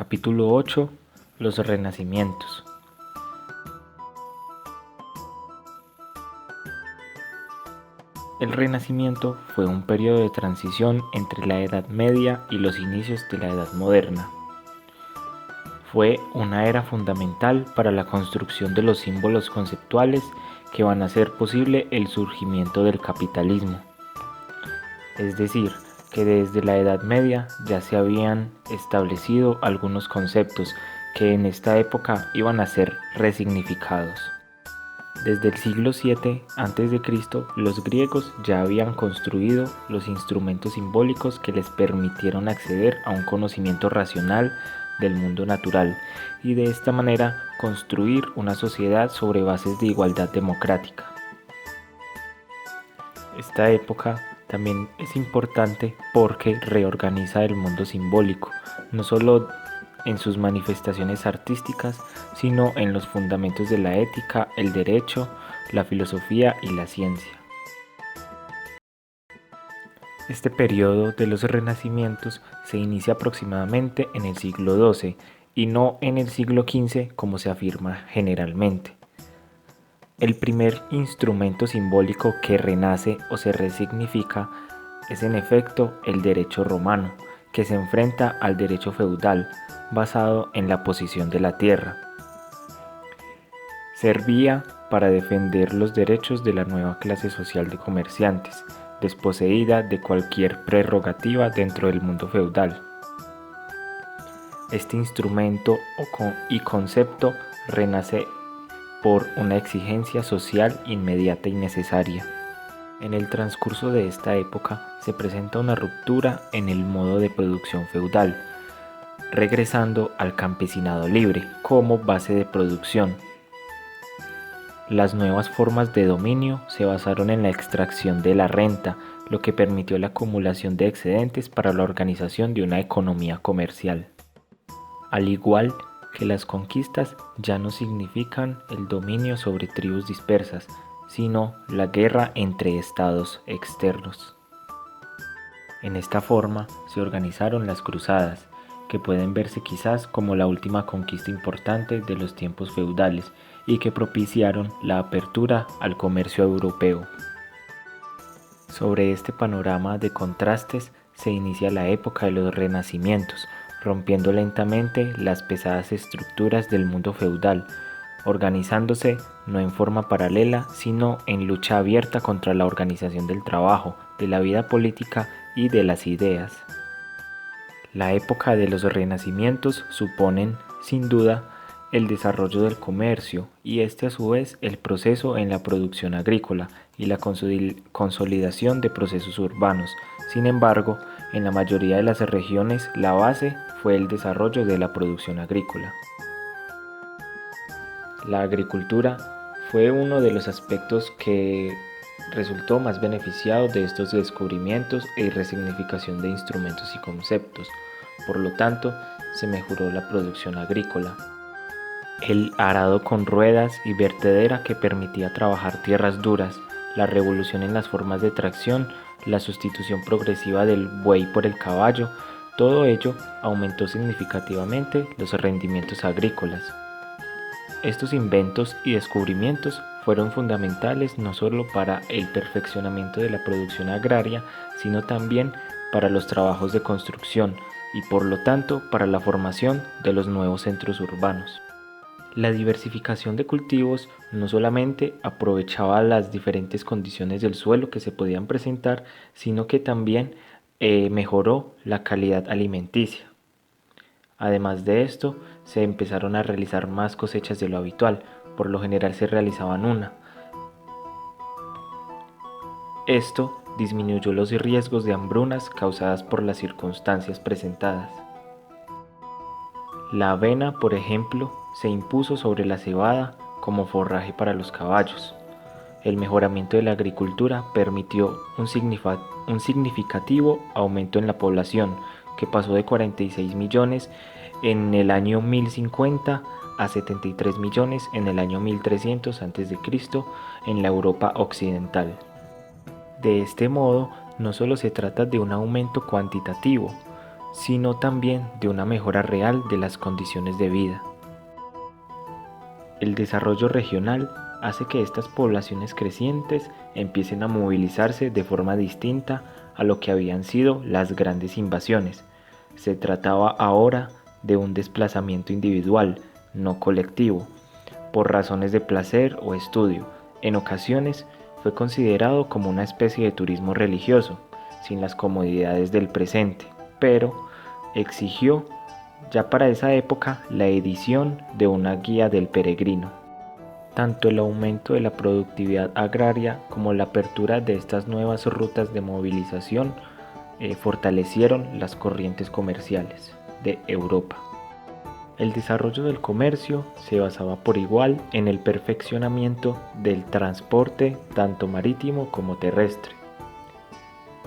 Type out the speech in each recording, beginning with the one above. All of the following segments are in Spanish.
Capítulo 8. Los renacimientos. El Renacimiento fue un periodo de transición entre la Edad Media y los inicios de la Edad Moderna. Fue una era fundamental para la construcción de los símbolos conceptuales que van a hacer posible el surgimiento del capitalismo. Es decir, que desde la Edad Media ya se habían establecido algunos conceptos que en esta época iban a ser resignificados. Desde el siglo VII a.C., los griegos ya habían construido los instrumentos simbólicos que les permitieron acceder a un conocimiento racional del mundo natural y de esta manera construir una sociedad sobre bases de igualdad democrática. Esta época también es importante porque reorganiza el mundo simbólico, no solo en sus manifestaciones artísticas, sino en los fundamentos de la ética, el derecho, la filosofía y la ciencia. Este periodo de los renacimientos se inicia aproximadamente en el siglo XII y no en el siglo XV como se afirma generalmente. El primer instrumento simbólico que renace o se resignifica es en efecto el derecho romano, que se enfrenta al derecho feudal, basado en la posesión de la tierra. Servía para defender los derechos de la nueva clase social de comerciantes, desposeída de cualquier prerrogativa dentro del mundo feudal. Este instrumento y concepto renace por una exigencia social inmediata y necesaria. En el transcurso de esta época se presenta una ruptura en el modo de producción feudal, regresando al campesinado libre como base de producción. Las nuevas formas de dominio se basaron en la extracción de la renta, lo que permitió la acumulación de excedentes para la organización de una economía comercial. Al igual que las conquistas ya no significan el dominio sobre tribus dispersas, sino la guerra entre estados externos. En esta forma se organizaron las cruzadas, que pueden verse quizás como la última conquista importante de los tiempos feudales y que propiciaron la apertura al comercio europeo. Sobre este panorama de contrastes se inicia la época de los renacimientos, rompiendo lentamente las pesadas estructuras del mundo feudal, organizándose no en forma paralela, sino en lucha abierta contra la organización del trabajo, de la vida política y de las ideas. La época de los renacimientos suponen, sin duda, el desarrollo del comercio y a su vez el proceso en la producción agrícola y la consolidación de procesos urbanos. Sin embargo, en la mayoría de las regiones la base fue el desarrollo de la producción agrícola. La agricultura fue uno de los aspectos que resultó más beneficiado de estos descubrimientos y resignificación de instrumentos y conceptos. Por lo tanto, se mejoró la producción agrícola. El arado con ruedas y vertedera que permitía trabajar tierras duras, la revolución en las formas de tracción, la sustitución progresiva del buey por el caballo, todo ello aumentó significativamente los rendimientos agrícolas. Estos inventos y descubrimientos fueron fundamentales no solo para el perfeccionamiento de la producción agraria, sino también para los trabajos de construcción y por lo tanto para la formación de los nuevos centros urbanos. La diversificación de cultivos no solamente aprovechaba las diferentes condiciones del suelo que se podían presentar, sino que también mejoró la calidad alimenticia. Además de esto, se empezaron a realizar más cosechas de lo habitual, por lo general se realizaban una. Esto disminuyó los riesgos de hambrunas causadas por las circunstancias presentadas. La avena, por ejemplo, se impuso sobre la cebada como forraje para los caballos. El mejoramiento de la agricultura permitió un significativo aumento en la población, que pasó de 46 millones en el año 1050 a 73 millones en el año 1300 a.C. en la Europa occidental. De este modo, no solo se trata de un aumento cuantitativo, sino también de una mejora real de las condiciones de vida. El desarrollo regional hace que estas poblaciones crecientes empiecen a movilizarse de forma distinta a lo que habían sido las grandes invasiones. Se trataba ahora de un desplazamiento individual, no colectivo, por razones de placer o estudio. En ocasiones fue considerado como una especie de turismo religioso, sin las comodidades del presente, pero exigió ya para esa época la edición de una guía del peregrino. Tanto el aumento de la productividad agraria como la apertura de estas nuevas rutas de movilización fortalecieron las corrientes comerciales de Europa. El desarrollo del comercio se basaba por igual en el perfeccionamiento del transporte tanto marítimo como terrestre.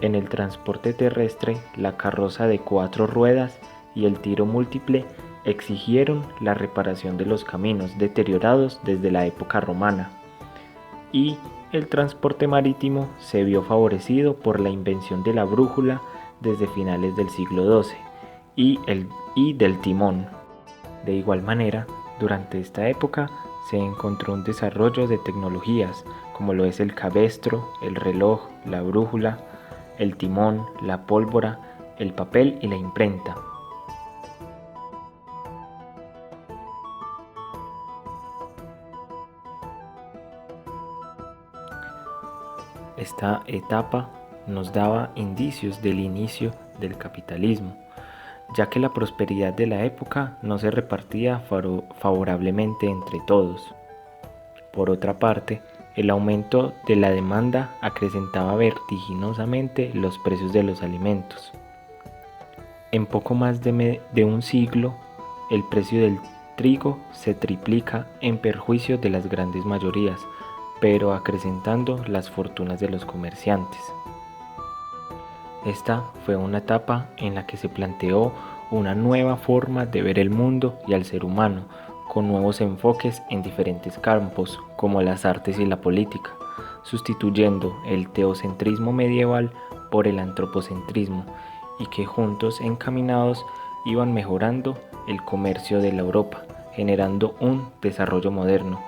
En el transporte terrestre, la carroza de 4 ruedas y el tiro múltiple exigieron la reparación de los caminos deteriorados desde la época romana, y el transporte marítimo se vio favorecido por la invención de la brújula desde finales del siglo XII y del timón. De igual manera, durante esta época se encontró un desarrollo de tecnologías como lo es el cabestro, el reloj, la brújula, el timón, la pólvora, el papel y la imprenta. Esta etapa nos daba indicios del inicio del capitalismo, ya que la prosperidad de la época no se repartía favorablemente entre todos. Por otra parte, el aumento de la demanda acrecentaba vertiginosamente los precios de los alimentos. En poco más de un siglo, el precio del trigo se triplica en perjuicio de las grandes mayorías, pero acrecentando las fortunas de los comerciantes. Esta fue una etapa en la que se planteó una nueva forma de ver el mundo y al ser humano, con nuevos enfoques en diferentes campos, como las artes y la política, sustituyendo el teocentrismo medieval por el antropocentrismo, y que juntos encaminados iban mejorando el comercio de la Europa, generando un desarrollo moderno.